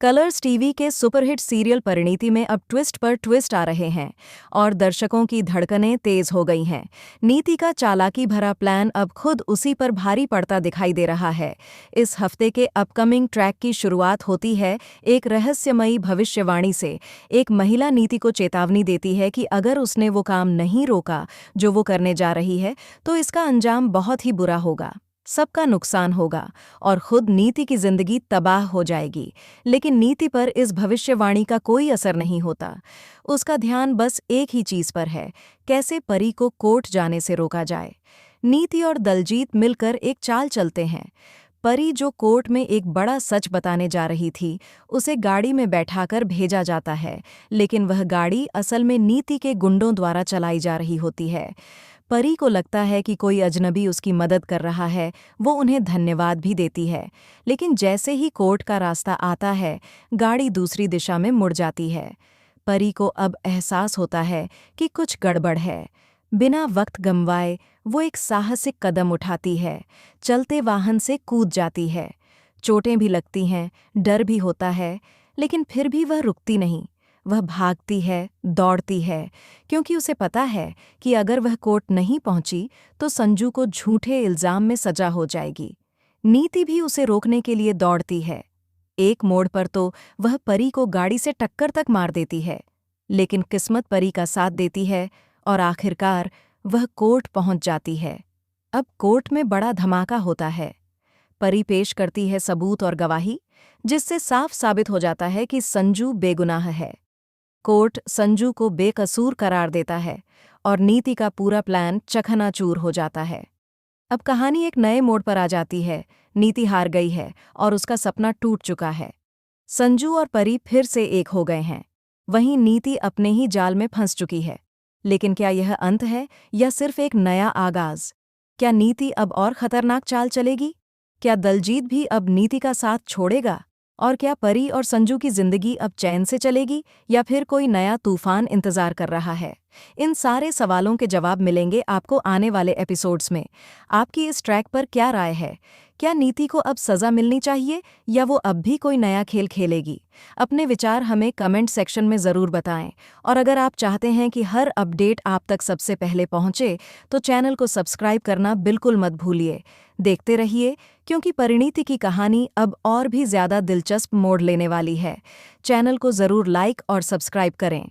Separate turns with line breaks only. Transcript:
Colors TV के superhit serial Parineeti में अब ट्विस्ट पर ट्विस्ट आ रहे हैं और दर्शकों की धड़कनें तेज हो गई हैं। नीति का चालाकी भरा प्लान अब खुद उसी पर भारी पड़ता दिखाई दे रहा है। इस हफ्ते के अपकमिंग ट्रैक की शुरुआत होती है एक रहस्यमयी भविष्यवाणी से। एक महिला नीति को चेतावनी देती है कि अगर उसने वो काम नहीं रोका जो वो करने जा रही है तो इसका अंजाम बहुत ही बुरा होगा, सबका नुकसान होगा और खुद नीति की जिंदगी तबाह हो जाएगी। लेकिन नीति पर इस भविष्यवाणी का कोई असर नहीं होता। उसका ध्यान बस एक ही चीज पर है, कैसे परी को कोर्ट जाने से रोका जाए। नीति और दलजीत मिलकर एक चाल चलते हैं। परी जो कोर्ट में एक बड़ा सच बताने जा रही थी, उसे गाड़ी में बैठाकर भेजा जाता है, लेकिन वह गाड़ी असल में नीति के गुंडों द्वारा चलाई जा रही होती है। परी को लगता है कि कोई अजनबी उसकी मदद कर रहा है, वो उन्हें धन्यवाद भी देती है। लेकिन जैसे ही कोर्ट का रास्ता आता है, गाड़ी दूसरी दिशा में मुड़ जाती है। परी को अब एहसास होता है कि कुछ गड़बड़ है। बिना वक्त गंवाए वो एक साहसिक कदम उठाती है, चलते वाहन से कूद जाती है। चोटें भी लगती हैं, डर भी होता है, लेकिन फिर भी वह रुकती नहीं। वह भागती है, दौड़ती है, क्योंकि उसे पता है कि अगर वह कोर्ट नहीं पहुंची तो संजू को झूठे इल्जाम में सजा हो जाएगी। नीति भी उसे रोकने के लिए दौड़ती है। एक मोड़ पर तो वह परी को गाड़ी से टक्कर तक मार देती है, लेकिन किस्मत परी का साथ देती है और आखिरकार वह कोर्ट पहुंच जाती है। अब कोर्ट में बड़ा धमाका होता है। परी पेश करती है सबूत और गवाही, जिससे साफ साबित हो जाता है कि संजू बेगुनाह है। कोर्ट संजू को बेकसूर करार देता है और नीति का पूरा प्लान चकनाचूर हो जाता है। अब कहानी एक नए मोड़ पर आ जाती है। नीति हार गई है और उसका सपना टूट चुका है। संजू और परी फिर से एक हो गए हैं। वहीं नीति अपने ही जाल में फंस चुकी है। लेकिन क्या यह अंत है या सिर्फ एक नया आगाज? क्या नीति अब और खतरनाक चाल चलेगी? क्या दलजीत भी अब नीति का साथ छोड़ेगा? और क्या परी और संजू की जिंदगी अब चैन से चलेगी या फिर कोई नया तूफान इंतजार कर रहा है? इन सारे सवालों के जवाब मिलेंगे आपको आने वाले एपिसोड्स में। आपकी इस ट्रैक पर क्या राय है? क्या नीति को अब सजा मिलनी चाहिए या वो अब भी कोई नया खेल खेलेगी? अपने विचार हमें कमेंट सेक्शन में ज़रूर बताएं। और अगर आप चाहते हैं कि हर अपडेट आप तक सबसे पहले पहुंचे, तो चैनल को सब्सक्राइब करना बिल्कुल मत भूलिए। देखते रहिए, क्योंकि परिणीति की कहानी अब और भी ज़्यादा दिलचस्प मोड़ लेने वाली है। चैनल को ज़रूर लाइक और सब्सक्राइब करें।